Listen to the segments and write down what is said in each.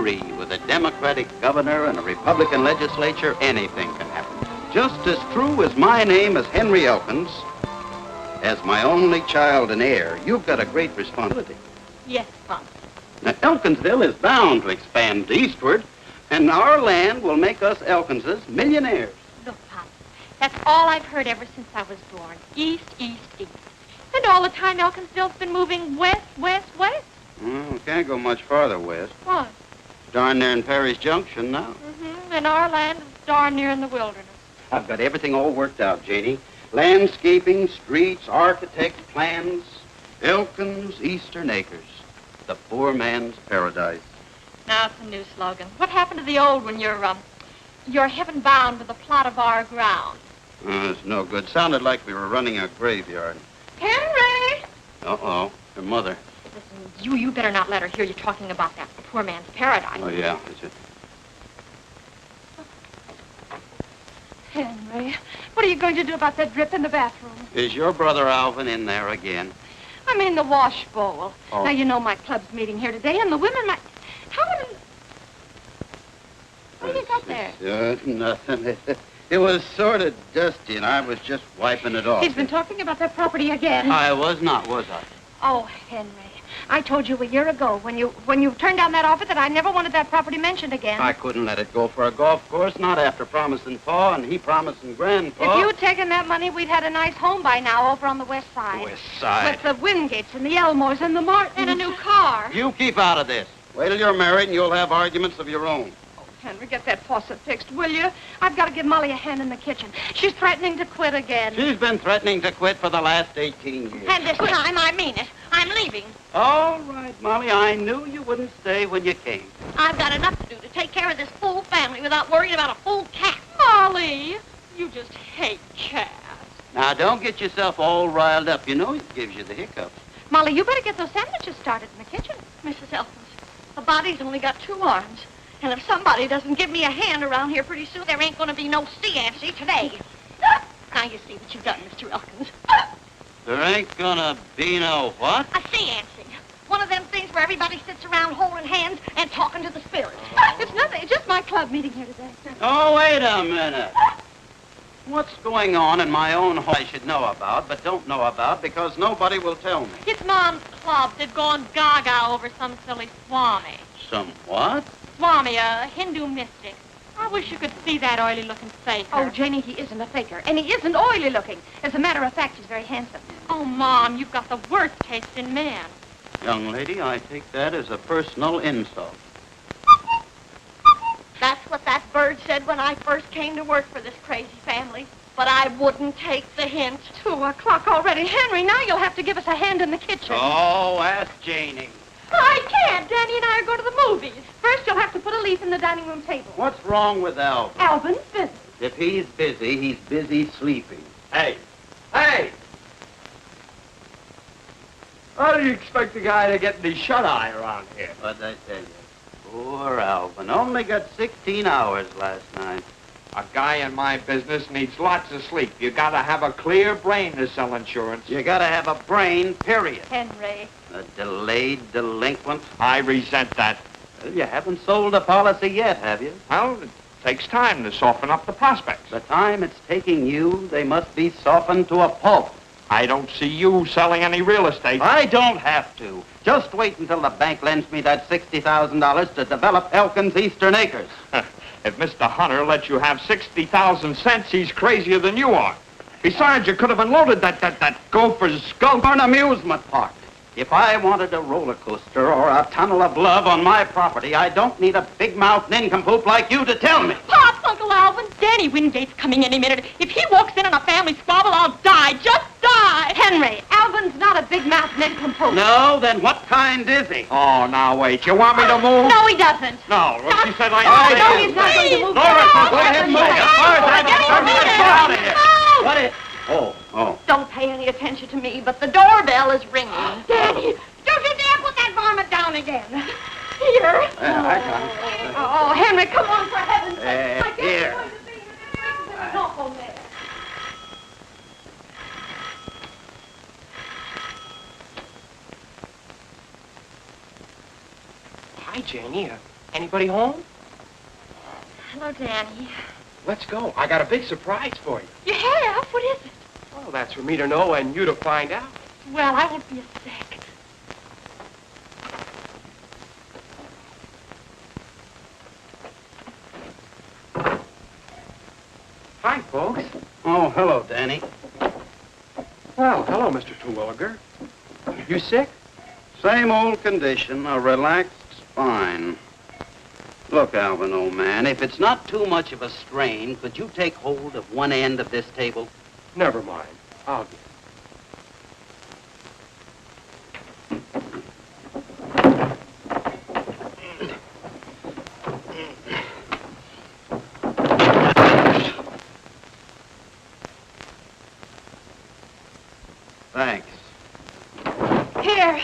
free. With a Democratic governor and a Republican legislature, anything can happen. Just as true as my name is Henry Elkins, as my only child and heir, you've got a great responsibility. Yes, Pop. Now, Elkinsville is bound to expand eastward, and our land will make us Elkinses millionaires. Look, Pop, that's all I've heard ever since I was born. East, east, east. And all the time Elkinsville's been moving west, west, west. Well, we can't go much farther west. What? Darn near in Perry's Junction now. And our land is darn near in the wilderness. I've got everything all worked out, Janie. Landscaping, streets, architect plans. Elkins Eastern Acres. The poor man's paradise. Now it's a new slogan. What happened to the old one? You're heaven-bound with a plot of our ground. It's no good. Sounded like we were running a graveyard. Henry! Uh-oh. Your mother. Listen, you better not let her hear you talking about that poor man's paradise. Oh, yeah. That's it. Henry, what are you going to do about that drip in the bathroom? Is your brother Alvin in there again? I mean the wash bowl. Oh. Now, you know my club's meeting here today, and the women might... How would... What do you got there? Nothing. It was sort of dusty, and I was just wiping it off. He's been talking about that property again. I was not, was I? Oh, Henry, I told you a year ago when you turned down that offer that I never wanted that property mentioned again. I couldn't let it go for a golf course, not after promising Pa and he promising Grandpa. If you'd taken that money, we'd had a nice home by now over on the west side. West side? With the Wingates and the Elmores and the Martins. And a new car. You keep out of this. Wait till you're married and you'll have arguments of your own. Henry, get that faucet fixed, will you? I've got to give Molly a hand in the kitchen. She's threatening to quit again. She's been threatening to quit for the last 18 years. And this time, I mean it. I'm leaving. All right, Molly, I knew you wouldn't stay when you came. I've got enough to do to take care of this full family without worrying about a full cat. Molly, you just hate cats. Now, don't get yourself all riled up. You know it gives you the hiccups. Molly, you better get those sandwiches started in the kitchen. Mrs. Elkins, a body's only got 2 arms. And if somebody doesn't give me a hand around here pretty soon, there ain't going to be no sea-antsy today. Now you see what you've done, Mr. Elkins. There ain't gonna be no what? A sea-antsy. One of them things where everybody sits around holding hands and talking to the spirits. It's nothing. It's just my club meeting here today. Oh, wait a minute. What's going on in my own home I should know about, but don't know about because nobody will tell me? It's Mom's club. They've gone gaga over some silly Swami. Some what? Swami, a Hindu mystic. I wish you could see that oily-looking faker. Oh, Janie, he isn't a faker, and he isn't oily-looking. As a matter of fact, he's very handsome. Oh, Mom, you've got the worst taste in men. Young lady, I take that as a personal insult. That's what that bird said when I first came to work for this crazy family. But I wouldn't take the hint. 2 o'clock already. Henry, now you'll have to give us a hand in the kitchen. Oh, ask Janie. I can't. Danny and I are going to the movies. First, you'll have to put a leaf in the dining room table. What's wrong with Alvin? Alvin's busy. If he's busy sleeping. Hey! Hey! How do you expect a guy to get any shut-eye around here? What'd I tell you? Poor Alvin. Only got 16 hours last night. A guy in my business needs lots of sleep. You gotta have a clear brain to sell insurance. You gotta have a brain, period. Henry. A delayed delinquent. I resent that. Well, you haven't sold a policy yet, have you? Well, it takes time to soften up the prospects. The time it's taking you, they must be softened to a pulp. I don't see you selling any real estate. I don't have to. Just wait until the bank lends me that $60,000 to develop Elkins Eastern Acres. If Mr. Hunter lets you have 60,000 cents, he's crazier than you are. Besides, you could have unloaded that gopher's skull For an amusement park. If I wanted a roller coaster or a tunnel of love on my property, I don't need a big-mouthed nincompoop like you to tell me. Pops, Uncle Alvin, Danny Wingate's coming any minute. If he walks in on a family squabble, I'll die. Just die. Henry, Alvin's not a big-mouthed nincompoop. No, then what kind is he? Oh, now wait. You want me to move? No, he doesn't. No, well, she said I... No, he's not going to move. Laura, Go ahead and move. As far as I'm concerned, let's get out of here. No! What is... Oh. Don't pay any attention to me, but the doorbell is ringing. Danny, don't you dare put that varmint down again. Here. I got it. Oh, Henry, come on, for heaven's sake. I guess Here. you're going to be in the telephone there. Hi, Janie. Anybody home? Hello, Danny. Let's go. I got a big surprise for you. You have? What is it? Well, that's for me to know and you to find out. Well, I won't be a sec. Hi, folks. Oh, hello, Danny. Well, hello, Mr. Terwilliger. You sick? Same old condition, a relaxed spine. Look, Alvin, old man, if it's not too much of a strain, could you take hold of one end of this table? Never mind. I'll get it. Thanks. Here.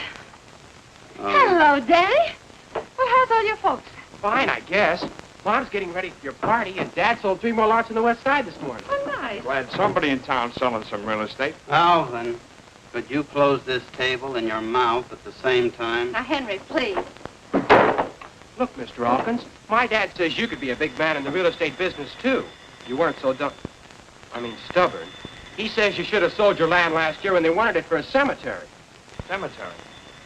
Hello, Danny. Well, how's all your folks? Fine, I guess. Mom's getting ready for your party, and Dad sold 3 more lots on the west side this morning. Oh, nice. Glad somebody in town selling some real estate. Alvin, could you close this table and your mouth at the same time? Now, Henry, please. Look, Mr. Alkins, my dad says you could be a big man in the real estate business, too. You weren't so stubborn. He says you should have sold your land last year when they wanted it for a cemetery. Cemetery?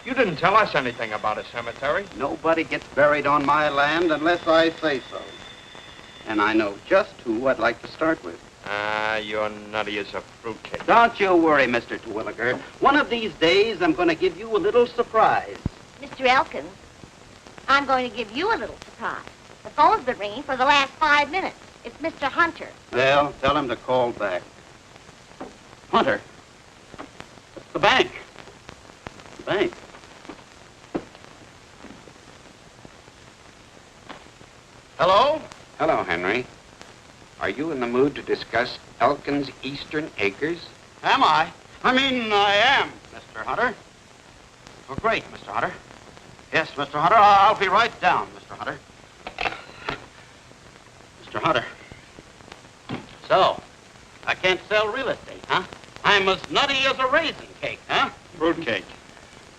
You didn't tell us anything about a cemetery. Nobody gets buried on my land unless I say so. And I know just who I'd like to start with. You're nutty as a fruitcake. Don't you worry, Mr. Terwilliger. One of these days, I'm going to give you a little surprise. Mr. Elkins, I'm going to give you a little surprise. The phone's been ringing for the last 5 minutes. It's Mr. Hunter. Well, tell him to call back. Hunter. The bank. The bank. Hello? Hello, Henry. Are you in the mood to discuss Elkin's Eastern Acres? Am I? I am, Mr. Hunter. Oh, great, Mr. Hunter. Yes, Mr. Hunter, I'll be right down, Mr. Hunter. Mr. Hunter. So, I can't sell real estate, huh? I'm as nutty as a raisin cake, huh? Fruitcake.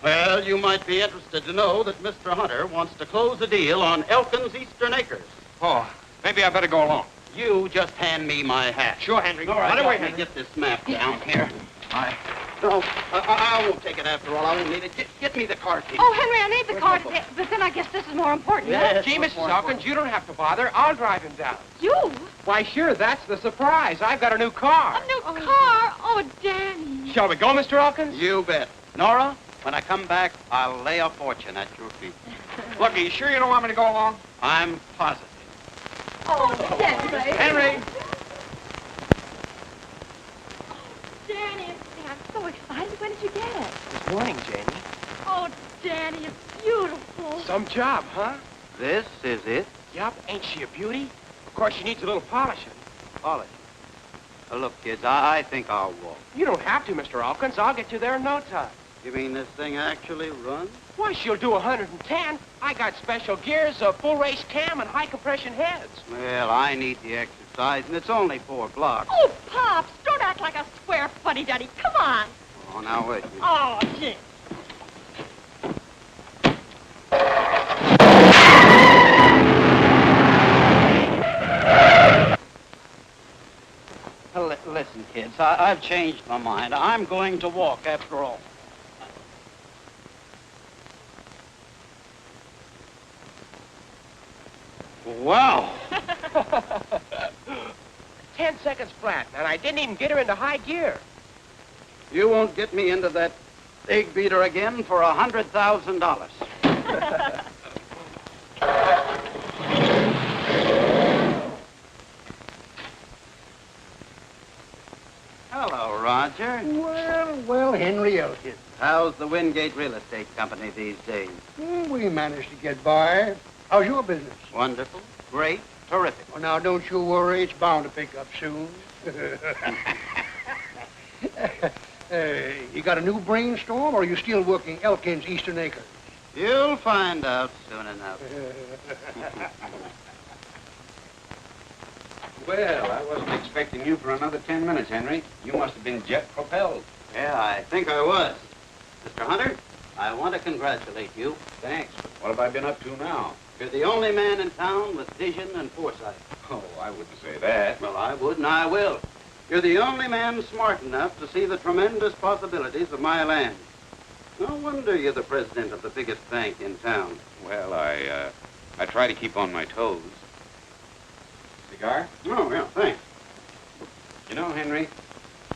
Well, you might be interested to know that Mr. Hunter wants to close a deal on Elkin's Eastern Acres. Oh, maybe I better go along. You just hand me my hat. Sure, Henry. All right, Run away, let me Henry. get this map down here. I won't take it after all. I won't need it. Get me the car key. Oh, Henry, I need the car today. But then I guess this is more important. Yes, Gee, much Mrs. more Elkins, you don't have to bother. I'll drive him down. You? Why, sure, that's the surprise. I've got a new car. A new car? Oh, Danny. Shall we go, Mr. Elkins? You bet. Nora, when I come back, I'll lay a fortune at your feet. Look, are you sure you don't want me to go along? I'm positive. Oh, Henry. Henry. Danny, I'm so excited. When did you get it? This morning, Jamie. Oh, Danny, it's beautiful. Some job, huh? This is it. Yup. Ain't she a beauty? Of course, she needs a little polishing. Polish. Look, kids, I think I'll walk. You don't have to, Mr. Elkins. I'll get you there in no time. You mean this thing actually runs? Why, she'll do 110. I got special gears, a full race cam, and high compression heads. Well, I need the exercise, and it's only 4 blocks. Oh, Pops, don't act like a square fuddy-duddy. Come on. Oh, now wait. Oh, gee. Listen, kids, I've changed my mind. I'm going to walk after all. Wow. 10 seconds flat, and I didn't even get her into high gear. You won't get me into that egg beater again for $100,000. Hello, Roger. Well, Henry Elkins. How's the Wingate Real Estate Company these days? We managed to get by. How's your business? Wonderful, great, terrific. Well, now, don't you worry. It's bound to pick up soon. You got a new brainstorm, or are you still working Elkin's Eastern Acres? You'll find out soon enough. Well, I wasn't expecting you for another 10 minutes, Henry. You must have been jet-propelled. Yeah, I think I was. Mr. Hunter, I want to congratulate you. Thanks, but what have I been up to now? You're the only man in town with vision and foresight. Oh, I wouldn't say that. Well, I would and I will. You're the only man smart enough to see the tremendous possibilities of my land. No wonder you're the president of the biggest bank in town. Well, I try to keep on my toes. Cigar? Oh, yeah, thanks. You know, Henry,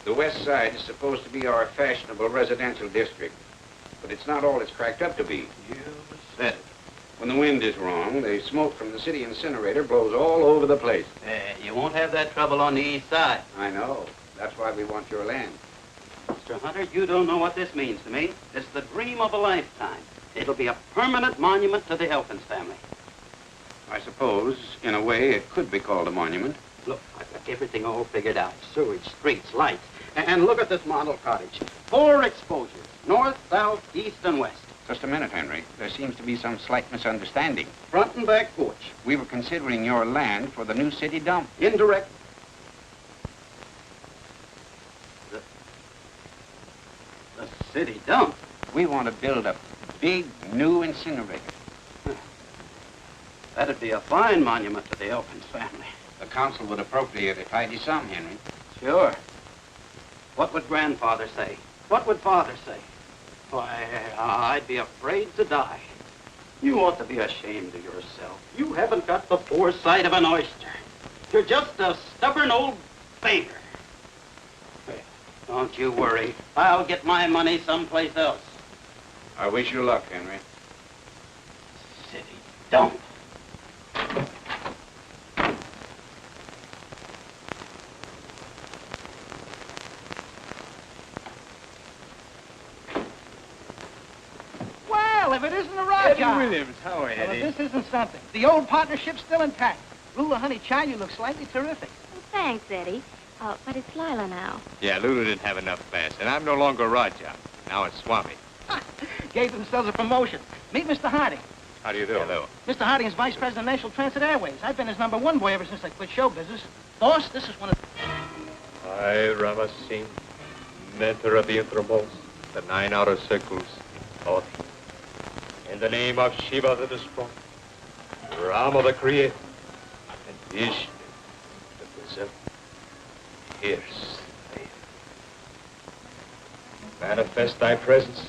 the West Side is supposed to be our fashionable residential district, but it's not all it's cracked up to be. You said it. When the wind is wrong, the smoke from the city incinerator blows all over the place. You won't have that trouble on the east side. I know. That's why we want your land. Mr. Hunter, you don't know what this means to me. It's the dream of a lifetime. It'll be a permanent monument to the Elkins family. I suppose, in a way, it could be called a monument. Look, I've got everything all figured out. Sewage, streets, lights. And look at this model cottage. 4 exposures, north, south, east, and west. Just a minute, Henry. There seems to be some slight misunderstanding. Front and back porch. We were considering your land for the new city dump. Indirect. The city dump? We want to build a big, new incinerator. That'd be a fine monument to the Elkins family. The council would appropriate a tidy sum, Henry. Sure. What would grandfather say? What would father say? Why, I'd be afraid to die. You ought to be ashamed of yourself. You haven't got the foresight of an oyster. You're just a stubborn old banker. Well, don't you worry. I'll get my money someplace else. I wish you luck, Henry. City dump. Well, if it isn't a rock Eddie job. Williams, how are you, Well, Eddie? if this isn't something. The old partnership's still intact. Lula, honey child, you look slightly terrific. Well, thanks, Eddie. But it's Lila now. Yeah, Lulu didn't have enough fast, and I'm no longer Raja. Now it's Swami. Gave themselves a promotion. Meet Mr. Harding. How do you do? Hello. Mr. Harding is vice president of National Transit Airways. I've been his #1 boy ever since I quit show business. Boss, this is one of... I, Rama Singh, mentor of the innermost, the 9 outer circles, taught in the name of Shiva the Destroyer, Rama the Creator, and Vishnu the Preserver. Here's thy manifest thy presence.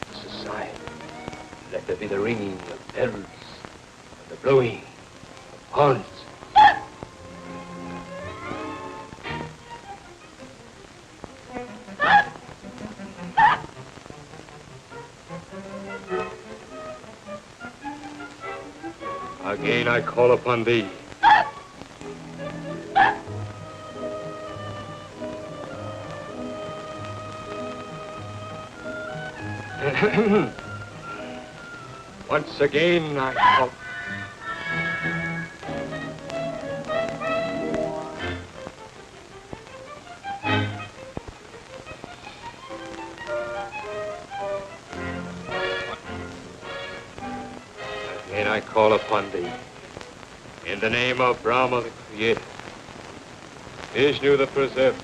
This is sign. Let there be the ringing of bells and the blowing of horns. Again I call upon thee. Once again I call. Again I call upon thee. In the name of Brahma the Creator, Vishnu the Preserver.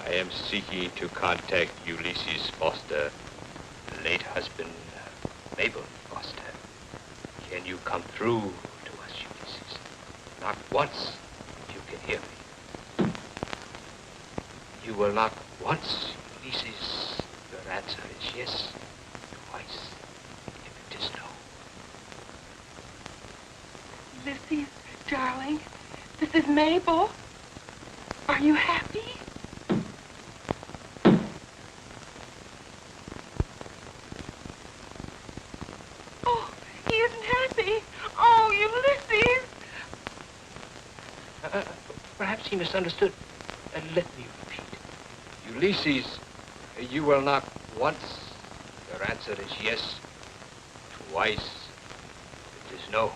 I am seeking to contact Ulysses Foster, late husband, Mabel Foster. Can you come through to us, Ulysses? Not once, you can hear me. You will not once, Ulysses. Your answer is yes. Twice, if it is no. Ulysses, darling, this is Mabel. Are you happy? Oh, he isn't happy. Oh, Ulysses. Perhaps he misunderstood. Let me repeat. Ulysses, you will not once. Your answer is yes. Twice, it is no.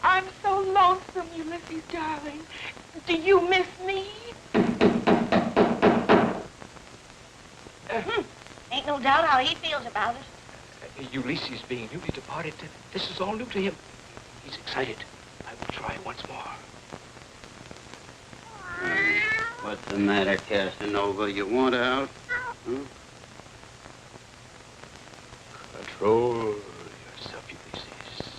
I'm so lonesome, Ulysses, darling. Do you miss me? Ain't no doubt how he feels about it. Ulysses being newly departed, this is all new to him. He's excited. I will try once more. What's the matter, Casanova? You want out? Huh? Control yourself, Ulysses.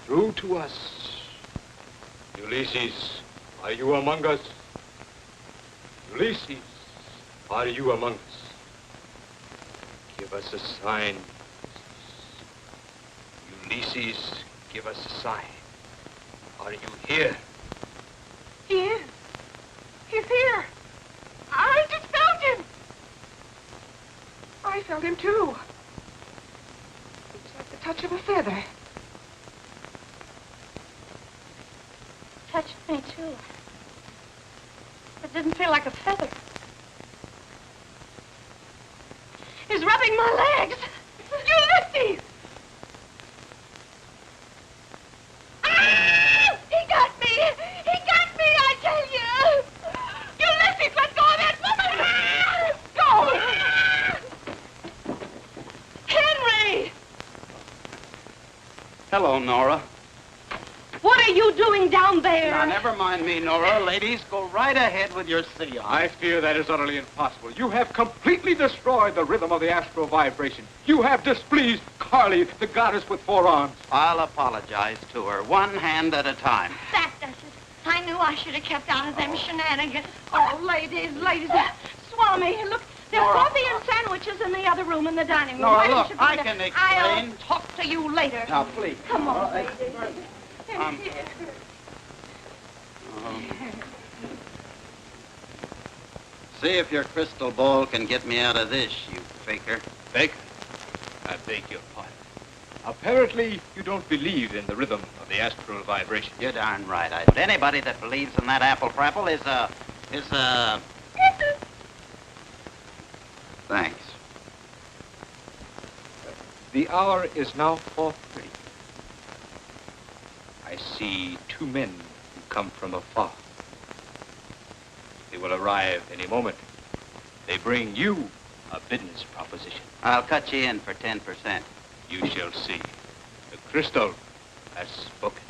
Through to us. Ulysses, are you among us? Ulysses, are you among us? Give us a sign. Ulysses, give us a sign. Are you here? He is. He's here. I just felt him. I felt him, too. It's like the touch of a feather. Touched me, too. It didn't feel like a feather. He's rubbing my legs. Ulysses! Ah! He got me! He got me, I tell you! Ulysses, let go of that woman! Go! Henry! Hello, Nora. What are you doing down there? Now, never mind me, Nora. Ladies, go right ahead with your seance. I fear that is utterly impossible. You have completely destroyed the rhythm of the astral vibration. You have displeased Carly, the goddess with 4 arms. I'll apologize to her, one hand at a time. That does it. I knew I should have kept out of them shenanigans. Oh, ladies. Swami, look, there's Nora. coffee and sandwiches in the other room in the dining room. Nora, Why don't look, you I go can there? explain. I'll talk to you later. Now, please. Come on, ladies. See if your crystal ball can get me out of this, you faker. Baker, I beg your pardon. Apparently, you don't believe in the rhythm of the astral vibration. You're darn right I don't. Anybody that believes in that apple-frapple is a... Thanks. The hour is now 4:30. I see 2 men who come from afar. They will arrive any moment. They bring you a business proposition. I'll cut you in for 10%. You shall see. The crystal has spoken.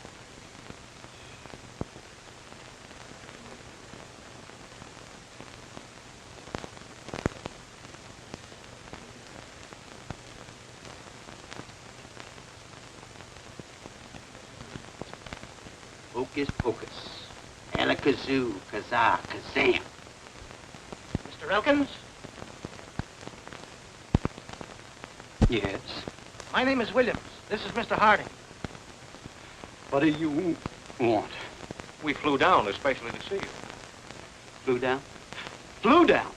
Hocus pocus. Alakazoo, kazaa, kazam. Mr. Elkins? Yes. My name is Williams. This is Mr. Harding. What do you want? We flew down especially to see you. Flew down? Flew down?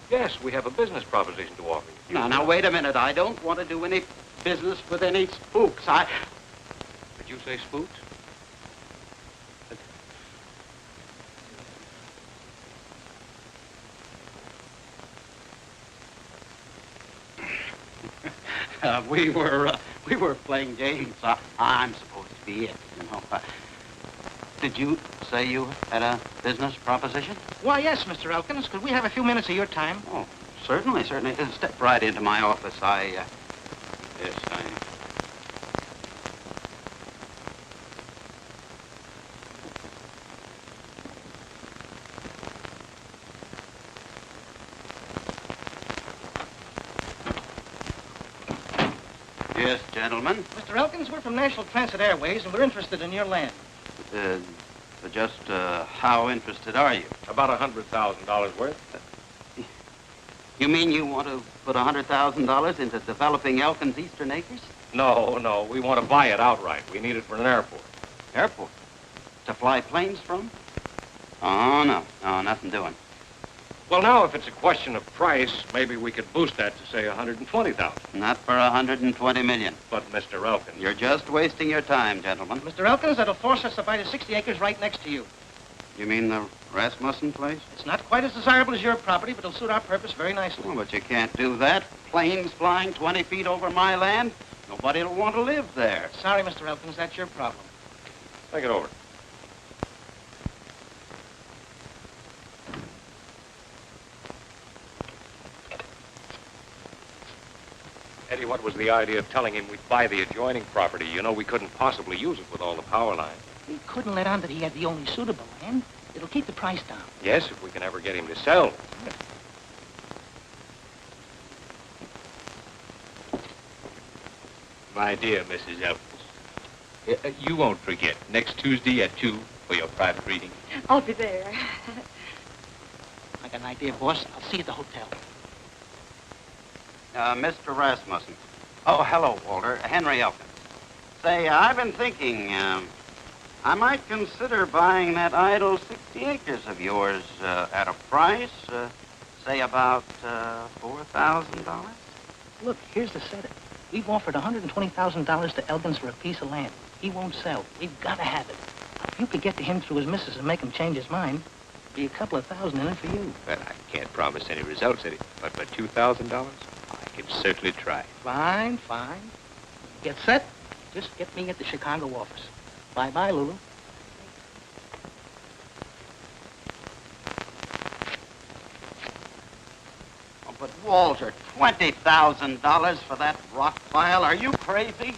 Yes, we have a business proposition to offer you. Now, wait a minute. I don't want to do any business with any spooks. Did you say spooks? We were playing games. I'm supposed to be it, you know. Did you say you had a business proposition? Why, yes, Mr. Elkins. Could we have a few minutes of your time? Oh, certainly. Step right into my office. Yes, gentlemen. Mr. Elkins, we're from National Transit Airways, and we're interested in your land. Just how interested are you? About $100,000 worth. You mean you want to put $100,000 into developing Elkins Eastern Acres? No. We want to buy it outright. We need it for an airport. Airport? To fly planes from? Oh, no, nothing doing. Well, now, if it's a question of price, maybe we could boost that to, say, $120,000. Not for $120 million. But, Mr. Elkins... You're just wasting your time, gentlemen. Mr. Elkins, that'll force us to buy the 60 acres right next to you. You mean the Rasmussen place? It's not quite as desirable as your property, but it'll suit our purpose very nicely. Oh, but you can't do that. Planes flying 20 feet over my land. Nobody will want to live there. Sorry, Mr. Elkins, that's your problem. Think it over. Eddie, what was the idea of telling him we'd buy the adjoining property? You know, we couldn't possibly use it with all the power lines. He couldn't let on that he had the only suitable land. It'll It'll keep the price down. Yes, if we can ever get him to sell. My dear Mrs. Elkins, you won't forget, next Tuesday at 2 for your private reading. I'll be there. I got an idea, boss. I'll see you at the hotel. Mr. Rasmussen. Oh, hello, Walter. Henry Elkins. Say, I've been thinking, I might consider buying that idle 60 acres of yours at a price, say about $4,000. Look, here's the setup. We've offered $120,000 to Elkins for a piece of land. He won't sell. We've got to have it. If you could get to him through his missus and make him change his mind, be a couple of thousand in it for you. Well, I can't promise any results, Eddie, but for $2,000, I can certainly try. Fine, fine. Get set. Just get me at the Chicago office. Bye-bye, Lulu. Oh, but Walter, $20,000 for that rock pile? Are you crazy?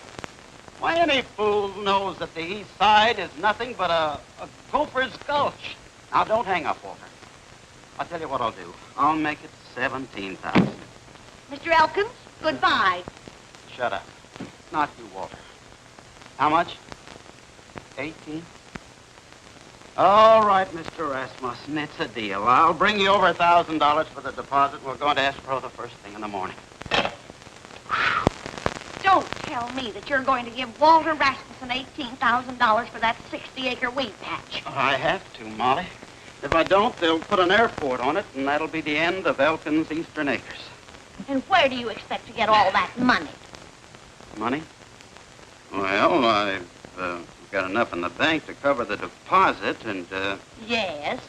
Why, any fool knows that the east side is nothing but a gopher's gulch. Now, don't hang up, Walter. I'll tell you what I'll do. I'll make it $17,000. Mr. Elkins, goodbye. Shut up. Not you, Walter. How much? 18? All right, Mr. Rasmussen, it's a deal. I'll bring you over $1,000 for the deposit. We're going to escrow the first thing in the morning. Don't tell me that you're going to give Walter Rasmussen $18,000 for that 60-acre wheat patch. I have to, Molly. If I don't, they'll put an airport on it, and that'll be the end of Elkins' Eastern Acres. And where do you expect to get all that money? Money? Well, I've got enough in the bank to cover the deposit, and, Yes.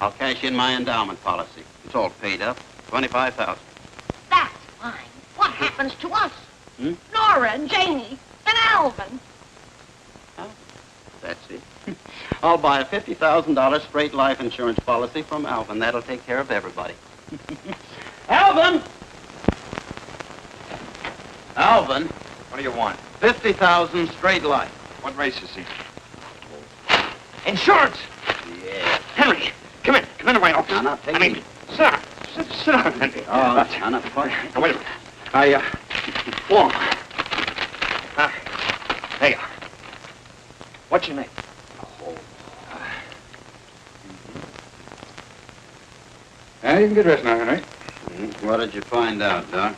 I'll cash in my endowment policy. It's all paid up. $25,000. That's fine. What happens to us? Hmm? Nora and Janie and Alvin. Oh, that's it. I'll buy a $50,000 straight life insurance policy from Alvin. That'll take care of everybody. Alvin! Alvin, What do you want? 50,000 straight life. What race is he? Insurance! Yeah. Henry, come in. Come in to my office. Now, take I mean, it. sit down. Sit down, Henry. Oh, now, now, Now, wait a minute. Form. There you are. What's your name? Now you can get dressed now, Henry. What did you find out, Doc?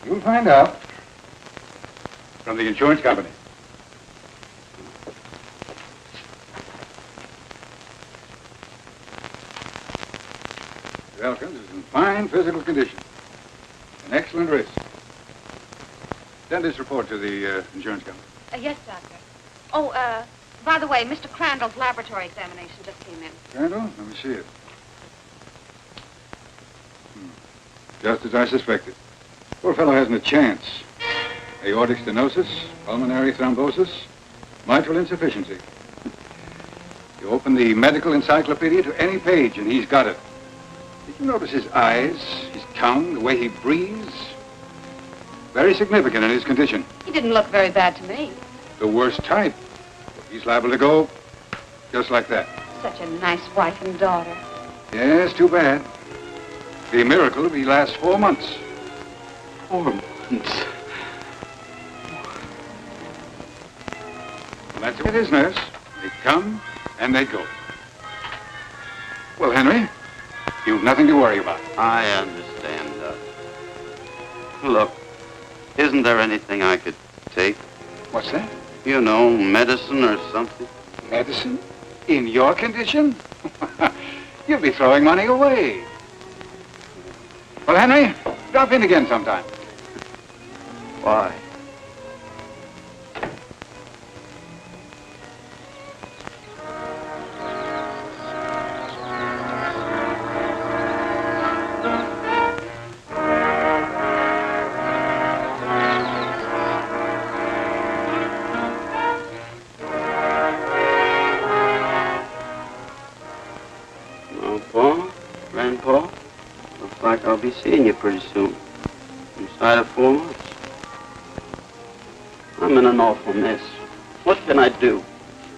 You'll find out from the insurance company. Mr. Elkins is in fine physical condition. An excellent risk. Send this report to the insurance company. Yes, Doctor. Oh, by the way, Mr. Crandall's laboratory examination just came in. Crandall, let me see it. Just as I suspected. Poor fellow hasn't a chance. Aortic stenosis, pulmonary thrombosis, mitral insufficiency. You open the medical encyclopedia to any page and he's got it. Did you notice his eyes, his tongue, the way he breathes? Very significant in his condition. He didn't look very bad to me. The worst type. He's liable to go just like that. Such a nice wife and daughter. Yes, too bad. The miracle if he lasts 4 months. 4 months. Well, that's what it is, nurse. They come and they go. Well, Henry, you've nothing to worry about. I understand, Doc. Look, isn't there anything I could take? What's that? You know, medicine or something? Medicine? In your condition? You'll be throwing money away. Well, Henry, drop in again sometime. Why? I'll be seeing you pretty soon. Inside of 4 months. I'm in an awful mess. What can I do?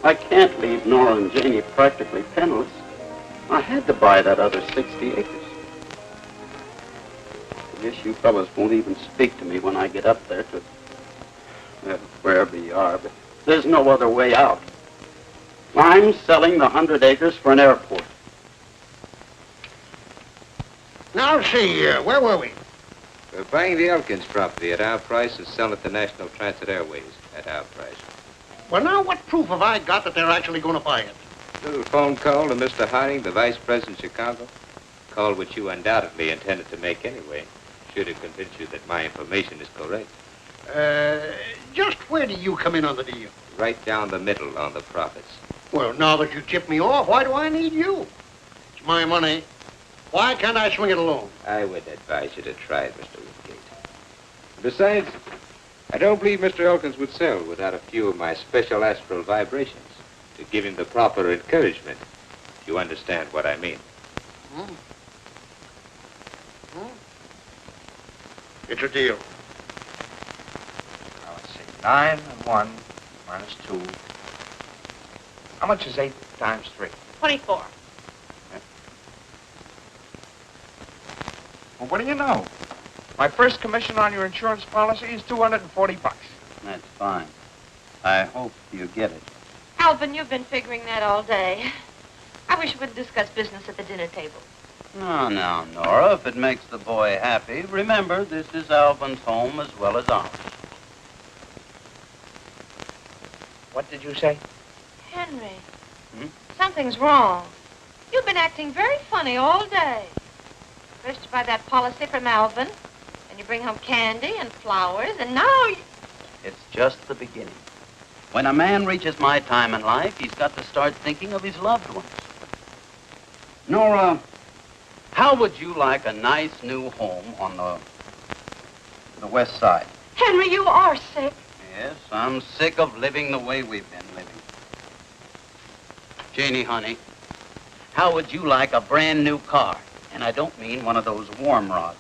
I can't leave Nora and Janie practically penniless. I had to buy that other 60 acres. I guess you fellas won't even speak to me when I get up there to wherever you are, but there's no other way out. I'm selling the 100 acres for an airport. Now, see, where were we? We're buying the Elkins property at our price and selling it to National Transit Airways at our price. Well, now, what proof have I got that they're actually going to buy it? Little phone call to Mr. Harding, the Vice President of Chicago. Call which you undoubtedly intended to make anyway, should it convince you that my information is correct. Just where do you come in on the deal? Right down the middle on the profits. Well, now that you tipped me off, why do I need you? It's my money. Why can't I swing it alone? I would advise you to try it, Mr. Woodgate. Besides, I don't believe Mr. Elkins would sell without a few of my special astral vibrations to give him the proper encouragement, if you understand what I mean. It's a deal. Now, let's see. 9 and 1 minus 2. How much is 8 times 3? 24. Well, what do you know? My first commission on your insurance policy is $240. That's fine. I hope you get it. Alvin, you've been figuring that all day. I wish we would discuss business at the dinner table. No, Nora, if it makes the boy happy, remember this is Alvin's home as well as ours. What did you say? Henry, something's wrong. You've been acting very funny all day. First you buy that policy from Alvin, and you bring home candy and flowers, and now you... It's just the beginning. When a man reaches my time in life, he's got to start thinking of his loved ones. Nora, how would you like a nice new home on the west side? Henry, you are sick. Yes, I'm sick of living the way we've been living. Janie, honey, how would you like a brand new car? And I don't mean one of those warm rods.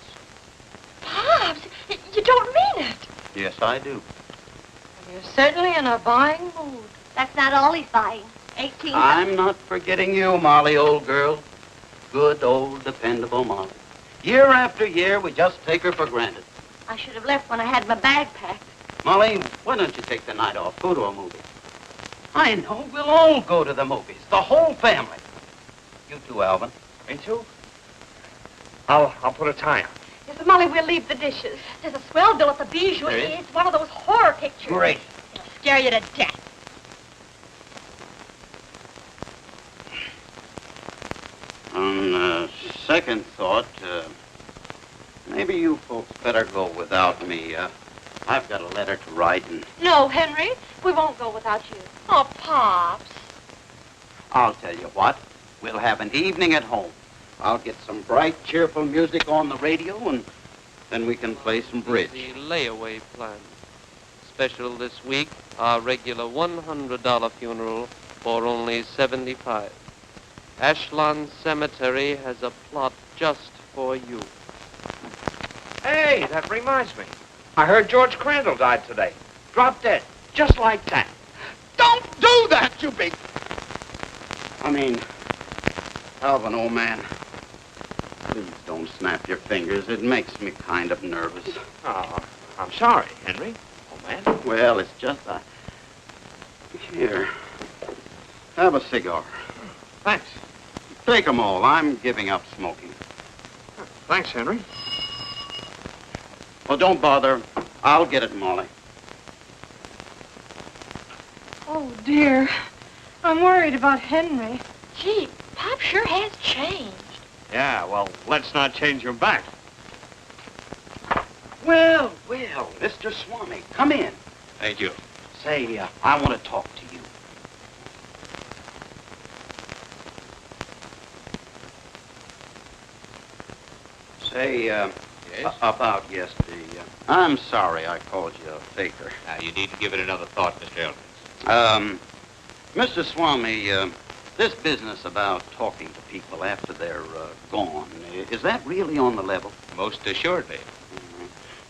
Pops, you don't mean it. Yes, I do. You're certainly in a buying mood. That's not all he's buying. 18. I'm not forgetting you, Molly, old girl. Good, old, dependable Molly. Year after year, we just take her for granted. I should have left when I had my bag packed. Molly, why don't you take the night off? Go to a movie. I know. We'll all go to the movies. The whole family. You too, Alvin. Me too? I'll put a tie on. Yes, Molly, we'll leave the dishes. There's a swell bill at the Bijou. There is? It's one of those horror pictures. Great. It'll scare you to death. On second thought, maybe you folks better go without me. I've got a letter to write, and No, Henry, we won't go without you. Oh, Pops. I'll tell you what. We'll have an evening at home. I'll get some bright, cheerful music on the radio, and then we can play some bridge. The layaway plan. Special this week, our regular $100 funeral for only $75. Ashland Cemetery has a plot just for you. Hey, that reminds me. I heard George Crandall died today. Dropped dead. Just like that. Don't do that, you big... I mean, Alvin, old man, please don't snap your fingers. It makes me kind of nervous. Oh, I'm sorry, Henry. Old man. Well, it's just Here, have a cigar. Thanks. Take 'em all. I'm giving up smoking. Thanks, Henry. Well, don't bother. I'll get it, Molly. Oh, dear. I'm worried about Henry. Gee, Pop sure has changed. Yeah, well, let's not change him back. Well, Mr. Swami, come in. Thank you. Say, I want to talk to you. Say, Yes? about yesterday. I'm sorry I called you a faker. Now, you needn't give it another thought, Mr. Elkins. Mr. Swami, this business about talking to people after they're gone, is that really on the level? Most assuredly.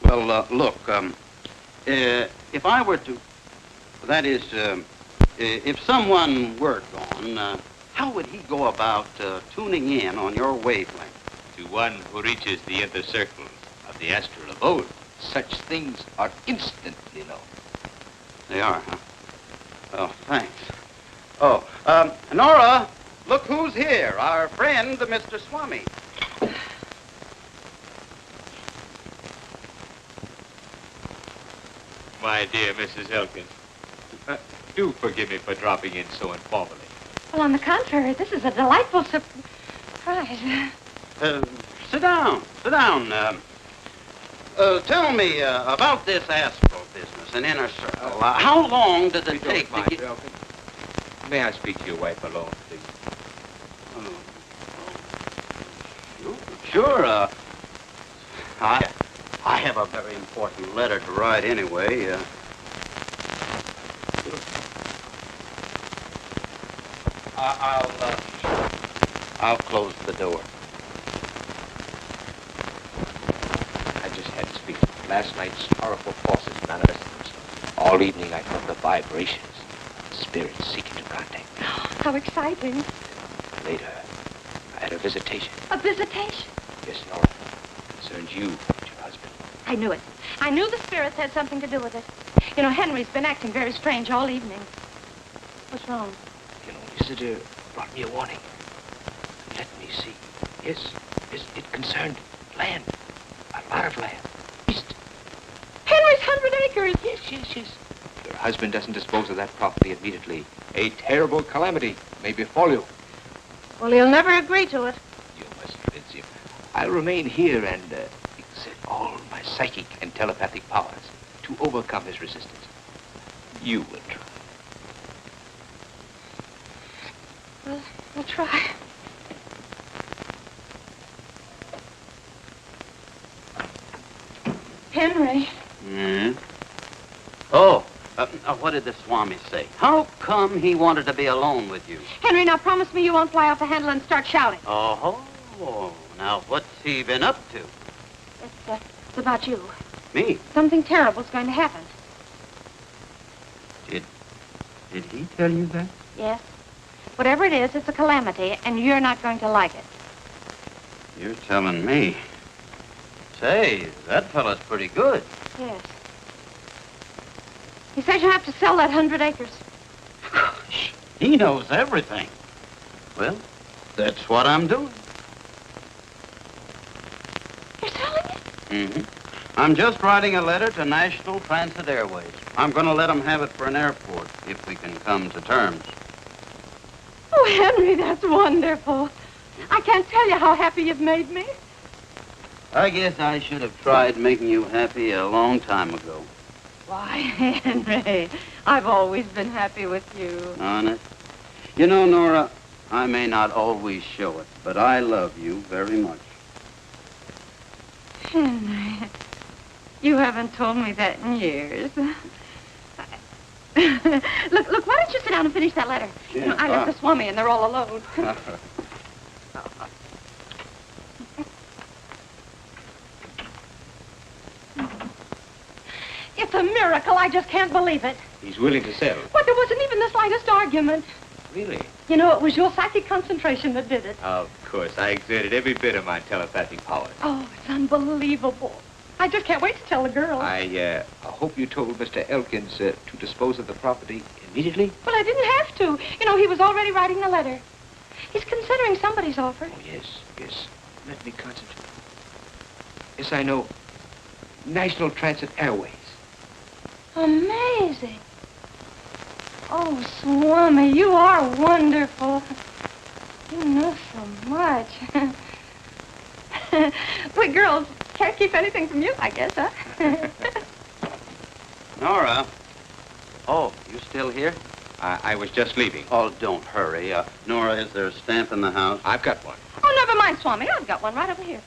Well, look, if I were to, that is, if someone were gone, how would he go about tuning in on your wavelength? To one who reaches the inner circles of the astral abode, such things are instantly known. They are, huh? Oh, thanks. Oh, Nora, look who's here. Our friend, Mr. Swami. My dear Mrs. Elkins, do forgive me for dropping in so informally. Well, on the contrary, this is a delightful surprise. Sit down. Sit down. Tell me about this astral business, an inner circle. How long does it take to get... Elkins? May I speak to your wife alone, please? Sure. I have a very important letter to write anyway. I'll close the door. I just had to speak. Last night's powerful forces manifested themselves. All evening I felt the vibrations, spirits seeking to contact me. How exciting. Later, I had a visitation. A visitation? Yes, Nora. Concerns you and your husband. I knew it. I knew the spirits had something to do with it. You know, Henry's been acting very strange all evening. What's wrong? You know, visitor brought me a warning. Let me see. Yes, it concerned land. A lot of land. East. Henry's 100 acres. Yes. If your husband doesn't dispose of that property immediately, a terrible calamity may befall you. Well, he'll never agree to it. You must convince him. I'll remain here and exert all my psychic and telepathic powers to overcome his resistance. You will try. Well, we'll try. Henry. Oh, what did the Swami say? How come he wanted to be alone with you? Henry, now promise me you won't fly off the handle and start shouting. Oh, now what's he been up to? It's about you. Me? Something terrible's going to happen. Did he tell you that? Yes. Whatever it is, it's a calamity, and you're not going to like it. You're telling me. Say, that fella's pretty good. Yes. He says you have to sell that 100 acres. He knows everything. Well, that's what I'm doing. You're selling it? Mm-hmm. I'm just writing a letter to National Transit Airways. I'm going to let them have it for an airport, if we can come to terms. Oh, Henry, that's wonderful. I can't tell you how happy you've made me. I guess I should have tried making you happy a long time ago. Why, Henry, I've always been happy with you. Honest? You know, Nora, I may not always show it, but I love you very much. Henry, you haven't told me that in years. Look, why don't you sit down and finish that letter? Yeah. You know, I left the Swami and they're all alone. It's a miracle. I just can't believe it. He's willing to sell. But there wasn't even the slightest argument. Really? You know, it was your psychic concentration that did it. Of course. I exerted every bit of my telepathic powers. Oh, it's unbelievable. I just can't wait to tell the girls. I hope you told Mr. Elkins to dispose of the property immediately. Well, I didn't have to. You know, he was already writing the letter. He's considering somebody's offer. Oh, yes. Let me concentrate. Yes, I know. National Transit Airways. Amazing. Oh, Swami, you are wonderful. You know so much. We girls can't keep anything from you, I guess, huh? Nora. Oh, you still here? I was just leaving. Oh, don't hurry. Nora, is there a stamp in the house? I've got one. Oh, never mind, Swami. I've got one right over here.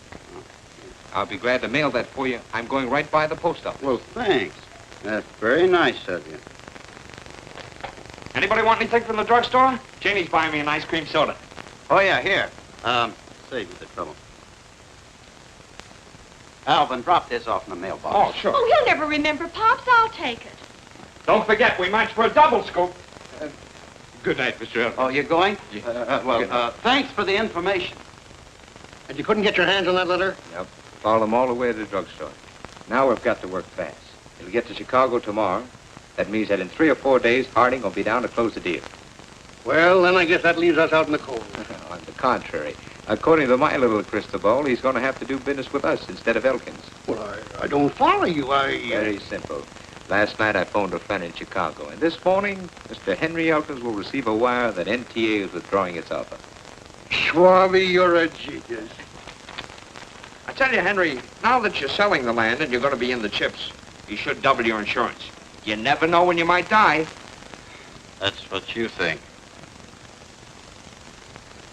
I'll be glad to mail that for you. I'm going right by the post office. Well, thanks. That's very nice of you. Anybody want anything from the drugstore? Janie's buying me an ice cream soda. Oh, yeah, here. Save me the trouble. Alvin, drop this off in the mailbox. Oh, sure. Oh, he'll never remember, Pops. I'll take it. Don't forget, we match for a double scoop. Good night, Mr. Elkins. Oh, you're going? Yeah. Thanks for the information. And you couldn't get your hands on that letter? Nope. Followed them all the way to the drugstore. Now we've got to work fast. It'll get to Chicago tomorrow. That means that in 3 or 4 days, Harding will be down to close the deal. Well, then I guess that leaves us out in the cold. On the contrary, according to my little crystal ball, he's going to have to do business with us instead of Elkins. Well, I don't follow you. Very simple. Last night I phoned a friend in Chicago, and this morning, Mr. Henry Elkins will receive a wire that NTA is withdrawing its offer. Schwabi, you're a genius. I tell you, Henry, now that you're selling the land and you're going to be in the chips, you should double your insurance. You never know when you might die. That's what you think.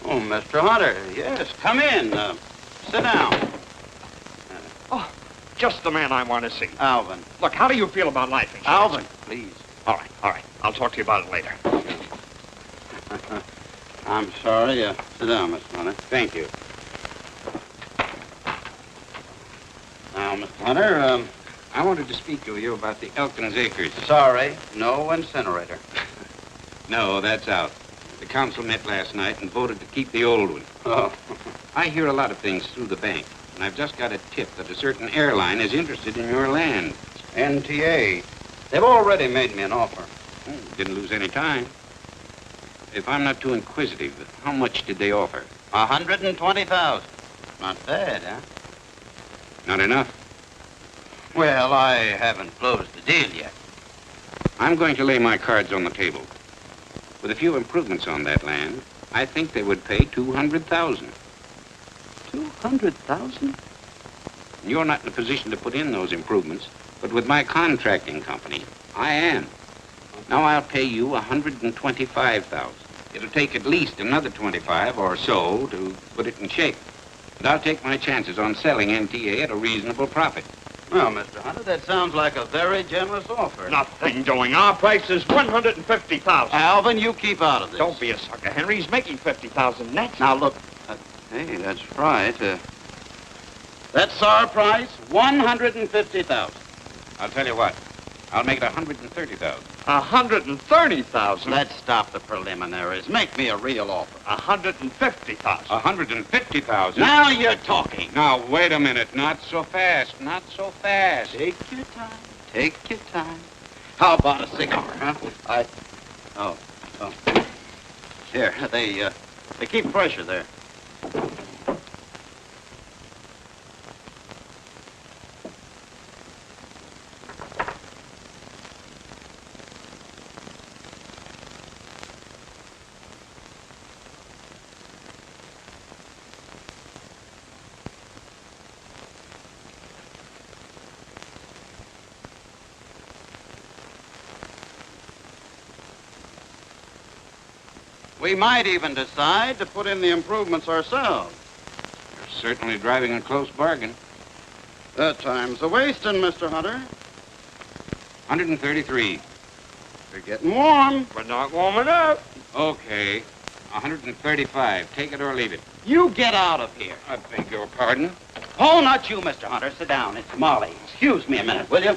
Oh, Mr. Hunter, yes, come in. Sit down. Oh, just the man I want to see. Alvin. Look, how do you feel about life insurance? Alvin, please. All right. I'll talk to you about it later. I'm sorry. Sit down, Mr. Hunter. Thank you. Now, Mr. Hunter, I wanted to speak to you about the Elkins Acres. sorry, no incinerator. No, that's out. The council met last night and voted to keep the old one. Oh. I hear a lot of things through the bank, and I've just got a tip that a certain airline is interested in your land. NTA. They've already made me an offer. Didn't lose any time. If I'm not too inquisitive, how much did they offer? 120,000. Not bad, huh? Not enough. Well, I haven't closed the deal yet. I'm going to lay my cards on the table. With a few improvements on that land, I think they would pay 200,000. 200,000? You're not in a position to put in those improvements, but with my contracting company, I am. Now I'll pay you 125,000. It'll take at least another 25 or so to put it in shape. But I'll take my chances on selling NTA at a reasonable profit. Well, Mr. Hunter, that sounds like a very generous offer. Nothing doing. Our price is 150,000. Alvin, you keep out of this. Don't be a sucker, Henry. He's making 50,000 net. Now, look. Hey, that's right. That's our price, 150,000. I'll tell you what. I'll make it 130,000. 130,000? Let's stop the preliminaries. Make me a real offer. 150,000. 150,000? Now you're talking. Now, wait a minute. Not so fast. Not so fast. Take your time. Take your time. How about a cigar, huh? Oh. Here, they keep pressure there. We might even decide to put in the improvements ourselves. You're certainly driving a close bargain. That time's a wasting, Mr. Hunter. 133. You're getting warm. We're not warming up. Okay. 135. Take it or leave it. You get out of here. I beg your pardon? Oh, not you, Mr. Hunter. Sit down. It's Molly. Excuse me a minute, will you?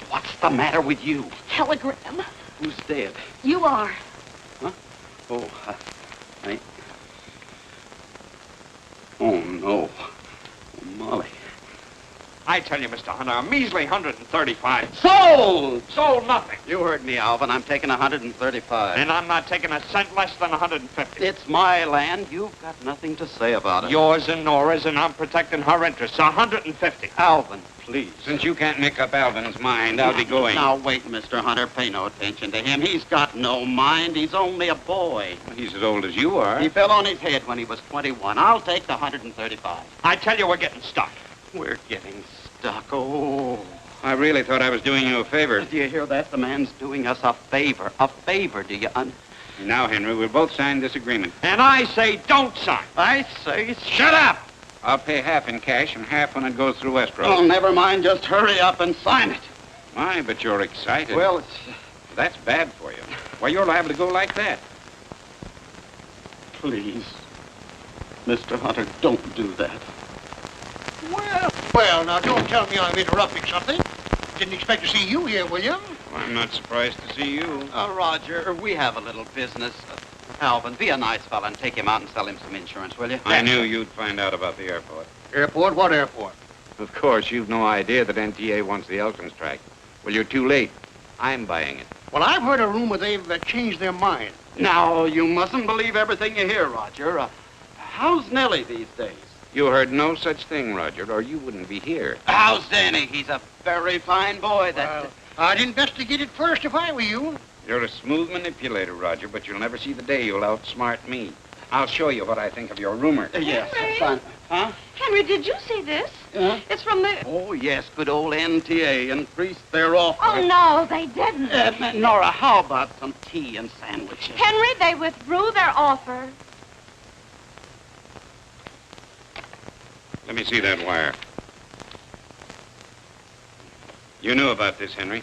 What's the matter with you? Telegram. Who's dead? You are. Oh, Oh, no. Oh, Molly. I tell you, Mr. Hunter, a measly 135. Sold! Sold nothing. You heard me, Alvin. I'm taking 135. And I'm not taking a cent less than 150. It's my land. You've got nothing to say about it. Yours and Nora's, and I'm protecting her interests. 150. Alvin, please. Since you can't make up Alvin's mind, I'll be going. Now, wait, Mr. Hunter. Pay no attention to him. He's got no mind. He's only a boy. He's as old as you are. He fell on his head when he was 21. I'll take the 135. I tell you, we're getting stuck. We're getting stuck. Oh. I really thought I was doing you a favor. Do you hear that? The man's doing us a favor. A favor, do you Now, Henry, we'll both sign this agreement. And I say don't sign. I say shut up! I'll pay half in cash and half when it goes through escrow. Oh, never mind. Just hurry up and sign it. My, but you're excited. Well, that's bad for you. Why, you're liable to go like that. Please, Mr. Hunter, don't do that. Well, now, don't tell me I'm interrupting something. Didn't expect to see you here, William. Well, I'm not surprised to see you. Roger, we have a little business. Alvin, be a nice fella and take him out and sell him some insurance, will you? I knew you'd find out about the airport. Airport? What airport? Of course, you've no idea that NTA wants the Elkins track. Well, you're too late. I'm buying it. Well, I've heard a rumor they've changed their mind. Now, you mustn't believe everything you hear, Roger. How's Nellie these days? You heard no such thing, Roger, or you wouldn't be here. How's Danny? He's a very fine boy. Well, I'd investigate it first if I were you. You're a smooth manipulator, Roger, but you'll never see the day you'll outsmart me. I'll show you what I think of your rumor. Yes, Henry? fine. Huh? Henry, did you see this? It's from the... Oh, yes, good old NTA increased their offer. Oh, no, they didn't. Nora, how about some tea and sandwiches? Henry, they withdrew their offer. Let me see that wire. You knew about this, Henry.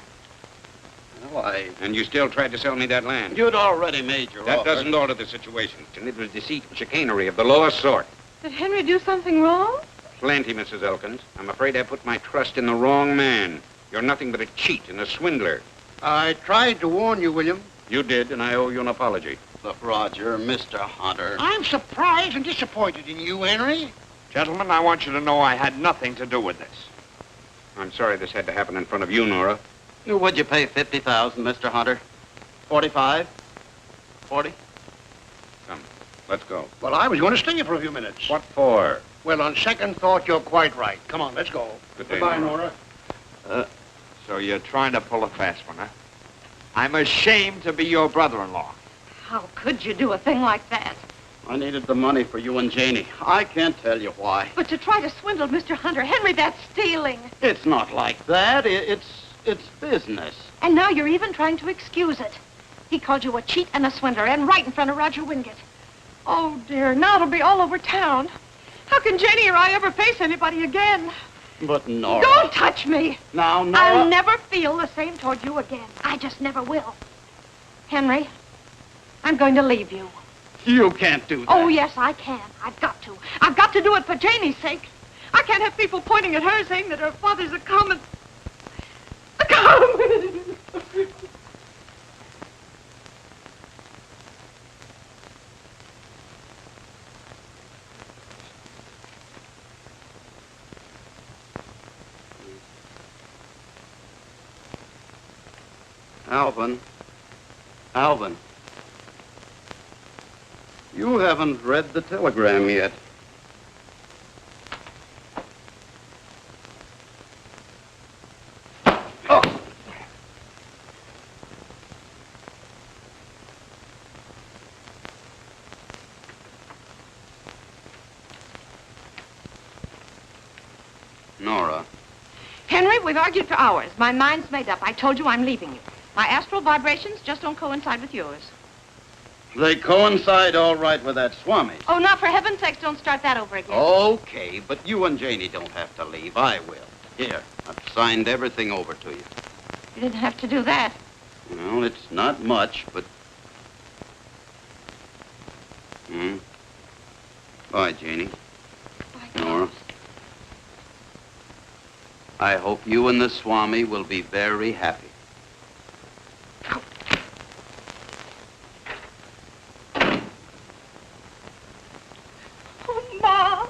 Well, And you still tried to sell me that land. You'd already made your That offer. doesn't alter the situation. It was deceit and chicanery of the lowest sort. Did Henry do something wrong? Plenty, Mrs. Elkins. I'm afraid I put my trust in the wrong man. You're nothing but a cheat and a swindler. I tried to warn you, William. You did, and I owe you an apology. Look, Roger, Mr. Hunter. I'm surprised and disappointed in you, Henry. Gentlemen, I want you to know I had nothing to do with this. I'm sorry this had to happen in front of you, Nora. Would you pay $50,000, Mr. Hunter? 45? 40? Come, let's go. Well, I was going to stay here for a few minutes. What for? Well, on second thought, you're quite right. Come on, let's go. Good day, Goodbye, Nora. Nora. So you're trying to pull a fast one, huh? I'm ashamed to be your brother-in-law. How could you do a thing like that? I needed the money for you and Janie. I can't tell you why. But to try to swindle Mr. Hunter, Henry, that's stealing. It's not like that. It's business. And now you're even trying to excuse it. He called you a cheat and a swindler, and right in front of Roger Wingate. Oh, dear, now it'll be all over town. How can Jenny or I ever face anybody again? But Nora... Don't touch me. Now, Nora... I'll never feel the same toward you again. I just never will. Henry, I'm going to leave you. You can't do that. Oh, yes, I can. I've got to. I've got to do it for Janie's sake. I can't have people pointing at her saying that her father's a common... Alvin. You haven't read the telegram yet. Oh! Nora. Henry, we've argued for hours. My mind's made up. I told you I'm leaving you. My astral vibrations just don't coincide with yours. They coincide all right with that Swami. Oh, now, for heaven's sakes, don't start that over again. Okay, but you and Janie don't have to leave. I will. Here, I've signed everything over to you. You didn't have to do that. Well, it's not much, but... Bye, Janie. Bye, Nora. I hope you and the Swami will be very happy. Oh, Ma.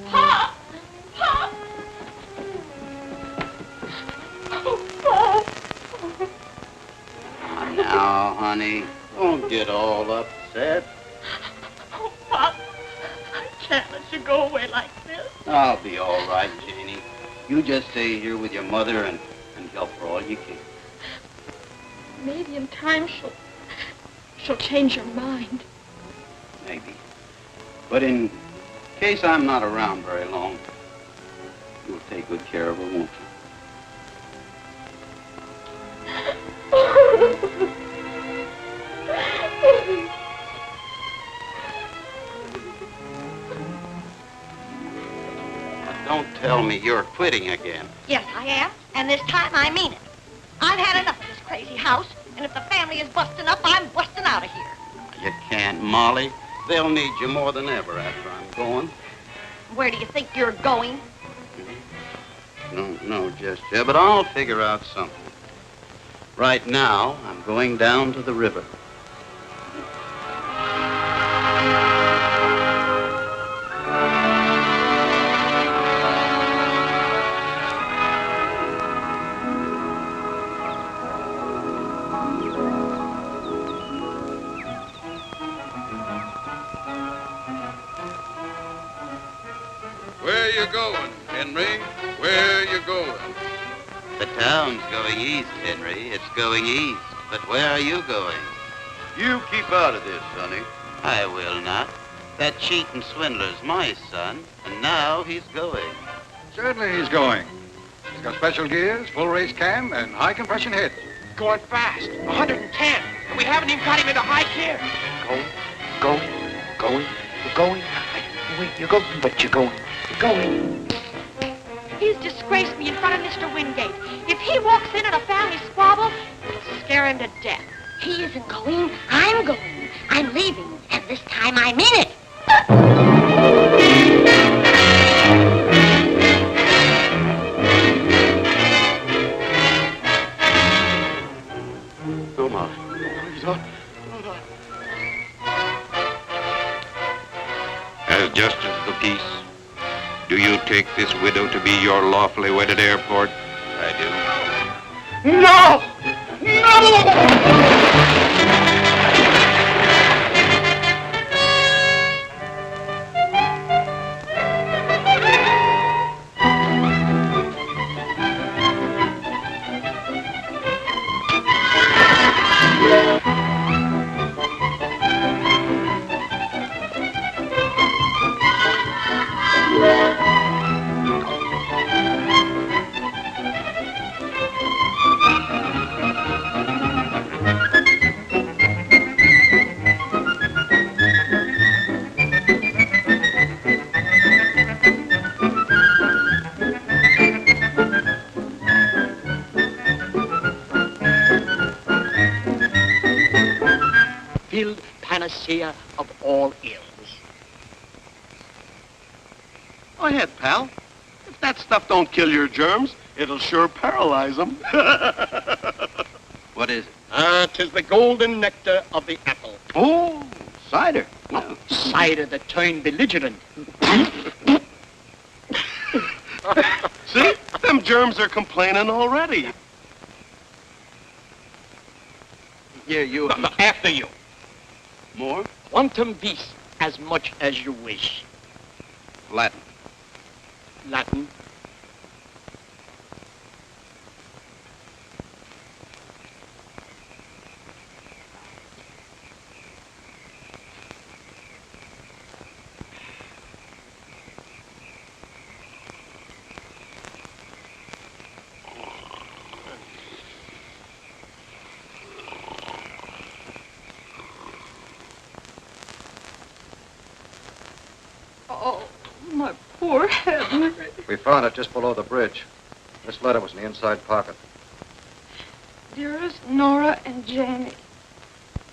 Pa! Pa! Oh, Pa! Now, honey, don't get all upset. Oh, Pa. I can't let you go away like this. I'll be all right, Janie. You just stay here with your mother and help her all you can. Maybe in time she'll change her mind. Maybe. But in case I'm not around very long, you'll take good care of her, won't you? Don't tell me you're quitting again. Yes, I am, and this time I mean it. I've had enough of this crazy house, and if the family is busting up, I'm busting out of here. You can't, Molly. They'll need you more than ever after I'm going. Where do you think you're going? Don't know just yet, but I'll figure out something. Right now, I'm going down to the river. Where you going, Henry? Where you going? The town's going east, Henry. It's going east. But where are you going? You keep out of this, sonny. I will not. That cheat and swindler's my son, and now he's going. Certainly he's going. He's got special gears, full race cam, and high compression head. Going fast. 110. And we haven't even got him into high gear. Going. You're going, but you're going. You're going. He's disgraced me in front of Mr. Wingate. If he walks in a family squabble, it'll scare him to death. He isn't going. I'm going. I'm leaving, and this time I mean it. No, Ma. As justice of the peace, do you take this widow to be your lawfully wedded airport? I No! No! Filled panacea of all ills. Go ahead, pal. If that stuff don't kill your germs, it'll sure paralyze them. What is it? 'Tis the golden nectar of the apple. Oh, cider. Oh, cider that turned belligerent. See? Them germs are complaining already. Here, you. After you. More? Quantum vis, as much as you wish. Latin. Latin. Oh, my poor Henry. We found it just below the bridge. This letter was in the inside pocket. Dearest Nora and Jamie,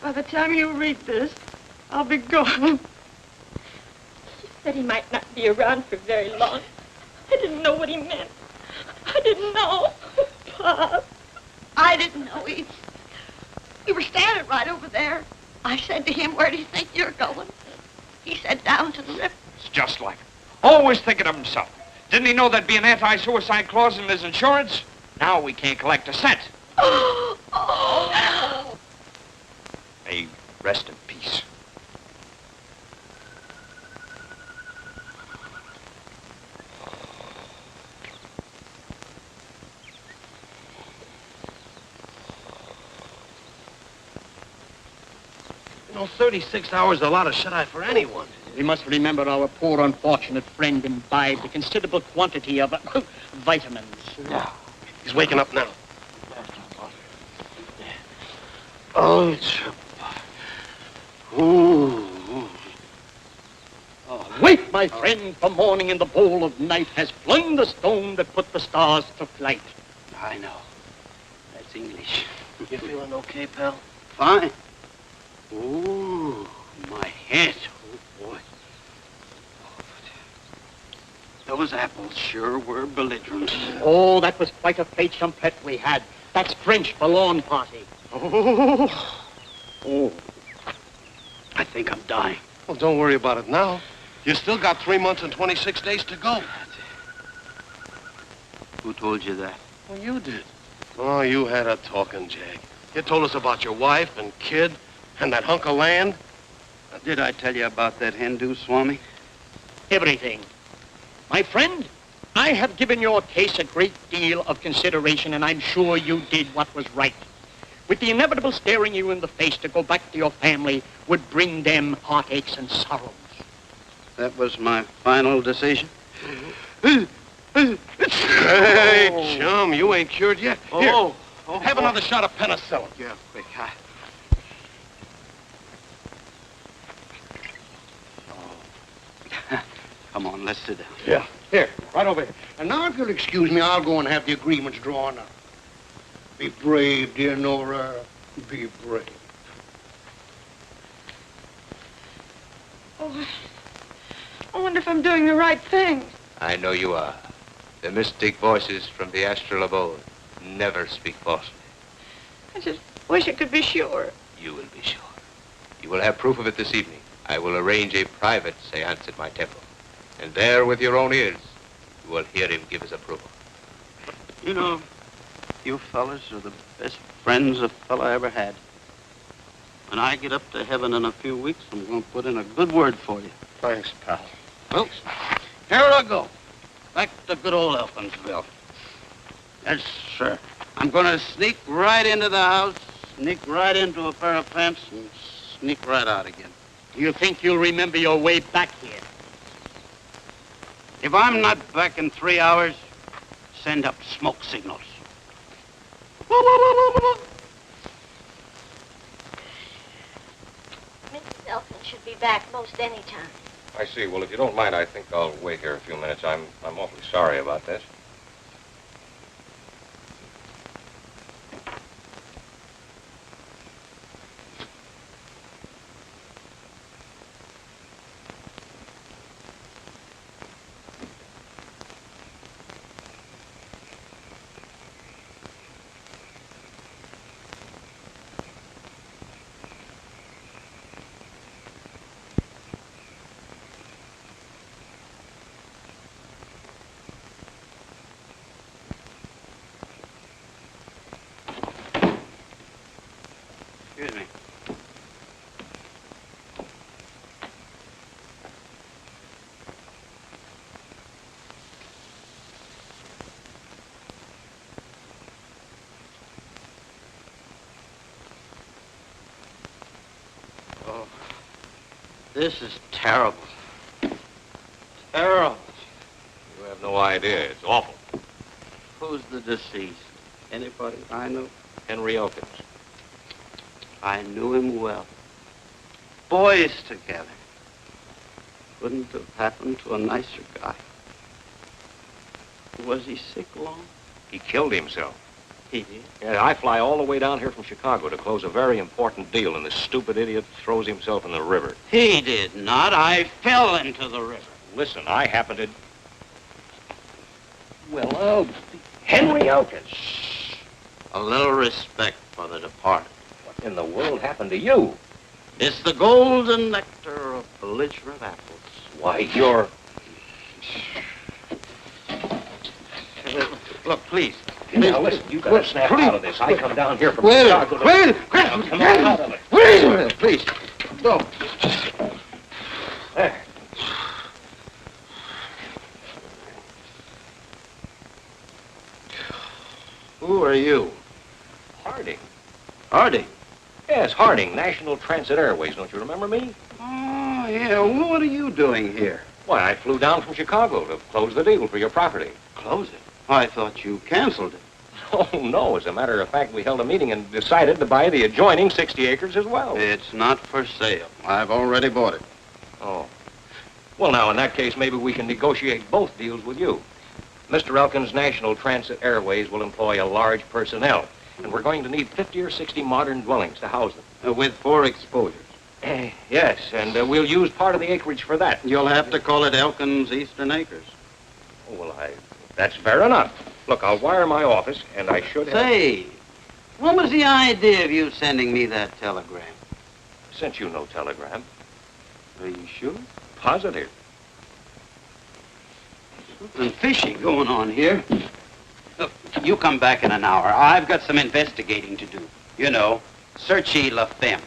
by the time you read this, I'll be gone. He said he might not be around for very long. I didn't know what he meant. I didn't know. Pop. I didn't know either. We were standing right over there. I said to him, where do you think you're going? He said, down to the river. It's just like him. Always thinking of himself. Didn't he know there'd be an anti-suicide clause in his insurance? Now we can't collect a cent. Oh. May rest in peace. You know, 36 hours is a lot of shut-eye for anyone. We must remember our poor unfortunate friend imbibed a considerable quantity of vitamins. Yeah. He's waking up now. Oh, it's... Ooh. Oh, wait, my friend, for morning in the bowl of night has flung the stone that put the stars to flight. I know. That's English. You feeling okay, pal? Fine. Ooh, my head. Oh, boy. Those apples sure were belligerent. Oh, that was quite a fete champetre we had. That's French for lawn party. Oh. I think I'm dying. Well, don't worry about it now. You still got 3 months and 26 days to go. Who told you that? Well, you did. Oh, you had a talking, Jag. You told us about your wife and kid and that hunk of land. Did I tell you about that Hindu, Swami? Everything. My friend, I have given your case a great deal of consideration, and I'm sure you did what was right. With the inevitable staring you in the face to go back to your family would bring them heartaches and sorrows. That was my final decision? Hey, chum, you ain't cured yet. Here, have another shot of penicillin. Yeah, quick. Come on, let's sit down. Yeah. Here, right over here. And now, if you'll excuse me, I'll go and have the agreements drawn up. Be brave, dear Nora. Be brave. Oh, I wonder if I'm doing the right thing. I know you are. The mystic voices from the astral abode never speak falsely. I just wish I could be sure. You will be sure. You will have proof of it this evening. I will arrange a private seance at my temple. And there, with your own ears, you will hear him give his approval. You know, you fellas are the best friends a fella ever had. When I get up to heaven in a few weeks, I'm going to put in a good word for you. Thanks, pal. Well, here I go. Back to good old Elkinsville. Yes, sir. I'm going to sneak right into the house, sneak right into a pair of pants, and sneak right out again. You think you'll remember your way back here? If I'm not back in 3 hours, send up smoke signals. Mrs. Elkin should be back most any time. I see. Well, if you don't mind, I think I'll wait here a few minutes. I'm awfully sorry about this. Excuse me. Oh, this is terrible. Terrible. You have no idea. It's awful. Who's the deceased? Anybody I know? Henry Elkins. I knew him well. Boys together. Couldn't have happened to a nicer guy. Was he sick long? He killed himself. He did? Yeah, I fly all the way down here from Chicago to close a very important deal, and this stupid idiot throws himself in the river. He did not. I fell into the river. Listen, I happened to... Well, Henry Elkins. A little respect for the departed. What in the world happened to you? It's the golden nectar of belligerent apples. Why, you're... Look, please. Now, listen, you gotta snap out of this. I come down here from Wait Chicago to... Wait Now, come on out of it. Wait a minute, please. Go. There. Who are you? Harding. Harding? Yes, Harding, National Transit Airways. Don't you remember me? Oh, yeah. Well, what are you doing here? Why, I flew down from Chicago to close the deal for your property. Close it? I thought you canceled it. Oh, no. As a matter of fact, we held a meeting and decided to buy the adjoining 60 acres as well. It's not for sale. I've already bought it. Oh. Well, now, in that case, maybe we can negotiate both deals with you. Mr. Elkins' National Transit Airways will employ a large personnel, and we're going to need 50 or 60 modern dwellings to house them. With 4 exposures. Yes, and we'll use part of the acreage for that. You'll have to call it Elkins Eastern Acres. Well, that's fair enough. Look, I'll wire my office, and I should have... Say, what was the idea of you sending me that telegram? Sent you no telegram. Are you sure? Positive. Something fishy going on here. Look, you come back in an hour. I've got some investigating to do. You know, searchy la femme.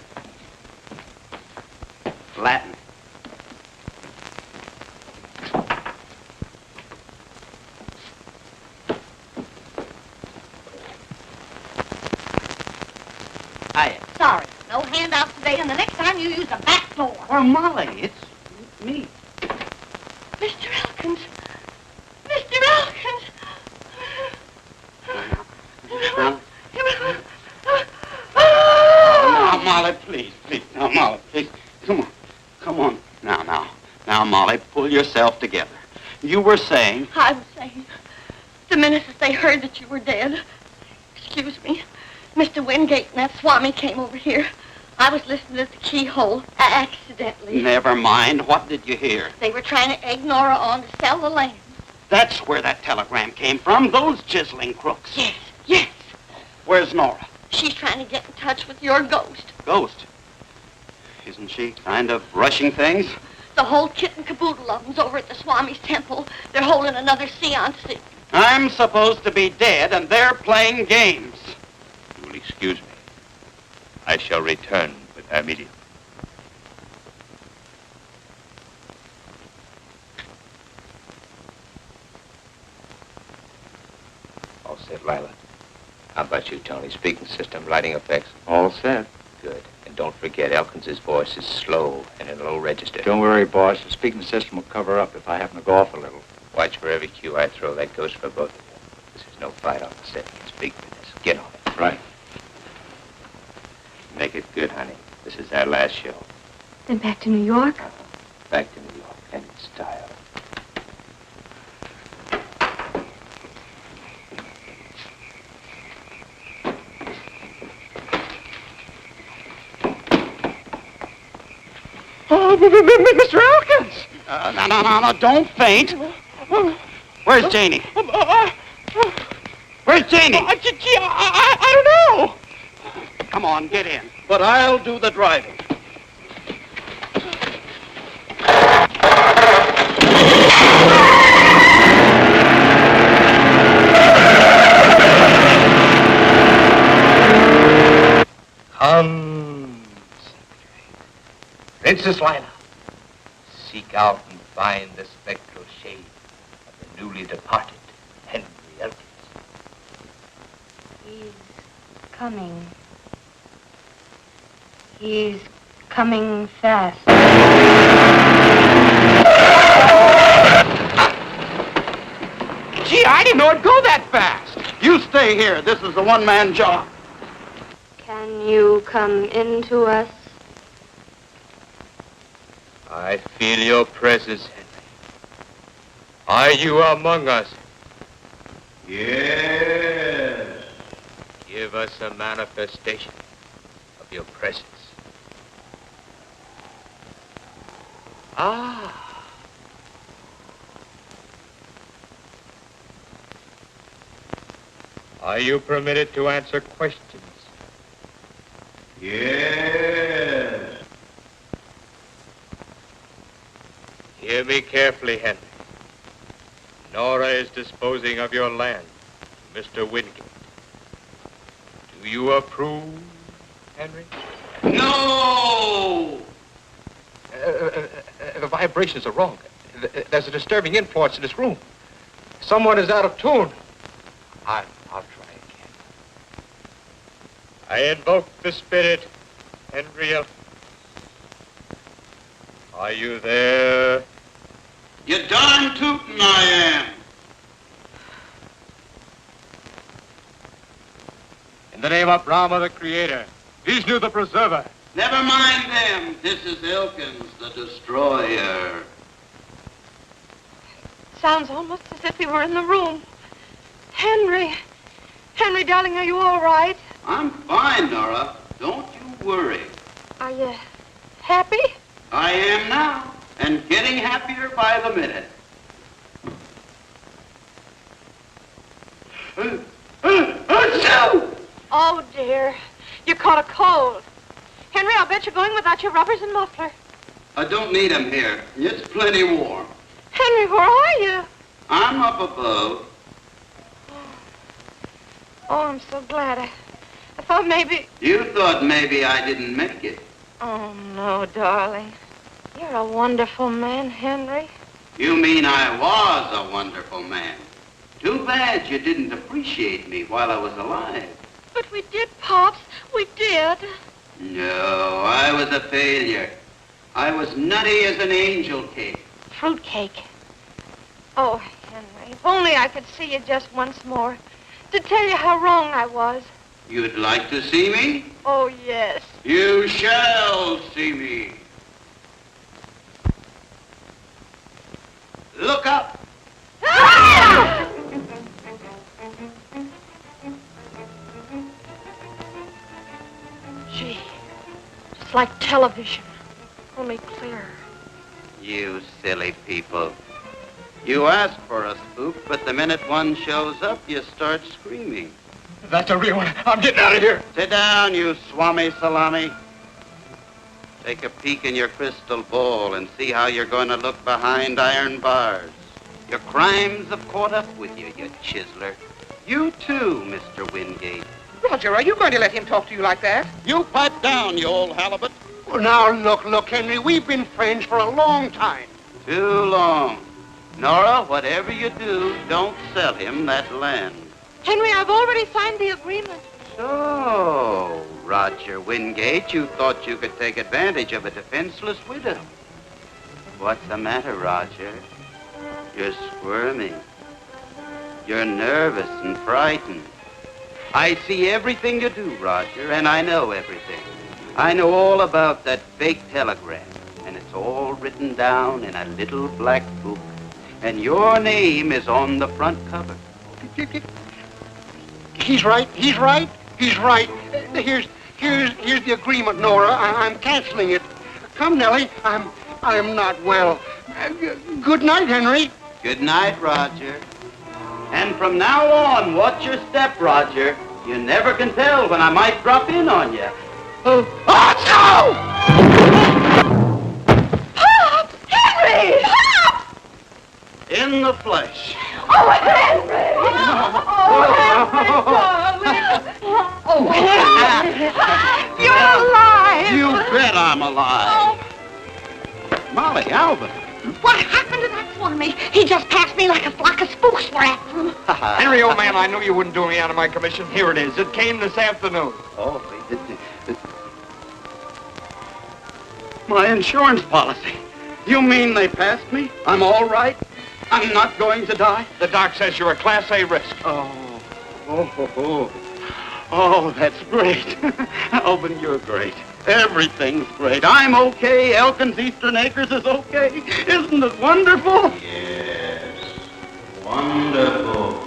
Latin. Hiya. Sorry, no handouts today, and the next time you use the back door. Well, Molly, it's me. Mr. Elkins. Mr. Elkins. Now, Molly, please. Now, Molly, please. Come on. Now, Molly, pull yourself together. You were saying... I was saying, the minute that they heard that you were dead, excuse me, Mr. Wingate and that Swami came over here. I was listening at the keyhole, accidentally. Never mind. What did you hear? They were trying to egg Nora on to sell the land. That's where that telegram came from, those chiseling crooks. Yes. Where's Nora? She's trying to get in touch with your ghost. Ghost? Isn't she kind of rushing things? The whole kit and caboodle of them's over at the Swami's temple. They're holding another seance. I'm supposed to be dead, and they're playing games. You will excuse me. I shall return with her immediately. All set, Lila. How about you, Tony? Speaking system, lighting effects? All set. Good. And don't forget, Elkins' voice is slow and in a low register. Don't worry, boss. The speaking system will cover up if I happen to go off a little. Watch for every cue I throw. That goes for both of you. This is no fight on the set. You can speak for this. Get on it. Right. Make it good, honey. This is our last show. Then back to New York? Back to New York, and in style. Oh, Mr. Elkins! No, don't faint. Where's Janie? Where's Janie? Gee, I don't know. Come on, get in. But I'll do the driving. Princess Lila, seek out and find the spectral shade of the newly departed Henry Elkins. He's coming. He's coming fast. Gee, I didn't know it'd go that fast. You stay here. This is a one-man job. Can you come into us? I feel your presence, Henry. Are you among us? Yes. Give us a manifestation of your presence. Ah. Are you permitted to answer questions? Yes. Hear me carefully, Henry. Nora is disposing of your land to Mr. Wingate. Do you approve, Henry? No! The vibrations are wrong. There's a disturbing influence in this room. Someone is out of tune. I'll try again. I invoke the spirit, Henry Elkins. Are you there? You darn tootin' I am. In the name of Brahma, the Creator, Vishnu, the Preserver. Never mind them. This is Elkins, the Destroyer. Sounds almost as if he were in the room. Henry, darling, are you all right? I'm fine, Nora. Don't you worry. Are you happy? I am now, and getting happier by the minute. Oh, dear. You caught a cold. Henry, I'll bet you're going without your rubbers and muffler. I don't need 'em here. It's plenty warm. Henry, where are you? I'm up above. Oh, I'm so glad. I thought maybe... You thought maybe I didn't make it. Oh, no, darling. You're a wonderful man, Henry. You mean I was a wonderful man. Too bad you didn't appreciate me while I was alive. But we did, Pops. We did. No, I was a failure. I was nutty as an angel cake. Fruitcake. Oh, Henry, if only I could see you just once more to tell you how wrong I was. You'd like to see me? Oh, yes. You shall see me. Look up. Ah! Gee, it's like television, only clearer. You silly people. You ask for a spook, but the minute one shows up, you start screaming. That's a real one. I'm getting out of here. Sit down, you swami salami. Take a peek in your crystal ball and see how you're going to look behind iron bars. Your crimes have caught up with you, you chiseler. You too, Mr. Wingate. Roger, are you going to let him talk to you like that? You pipe down, you old halibut. Well, now, look, Henry, we've been friends for a long time. Too long. Nora, whatever you do, don't sell him that land. Henry, I've already signed the agreement. So, Roger Wingate, you thought you could take advantage of a defenseless widow. What's the matter, Roger? You're squirming. You're nervous and frightened. I see everything you do, Roger, and I know everything. I know all about that fake telegram, and it's all written down in a little black book. And your name is on the front cover. He's right. Here's the agreement, Nora. I'm canceling it. Come, Nellie. I'm not well. Good night, Henry. Good night, Roger. And from now on, watch your step, Roger. You never can tell when I might drop in on you. Oh, Pop! Henry! Pop! In the flesh. Oh, Henry! Oh, Henry! You're alive! You bet I'm alive. Molly, Alvin. What happened to that swami? He just passed me like a flock of spooks were after him. Henry, old man, I knew you wouldn't do me out of my commission. Here it is. It came this afternoon. Oh, my insurance policy. You mean they passed me? I'm all right? I'm not going to die? The doc says you're a Class A risk. Oh, that's great. Alvin, you're great. Everything's great. I'm okay. Elkins Eastern Acres is okay. Isn't it wonderful? Yes. Wonderful.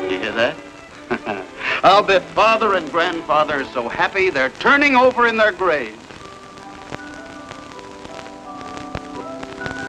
You hear that? I'll bet father and grandfather are so happy they're turning over in their graves.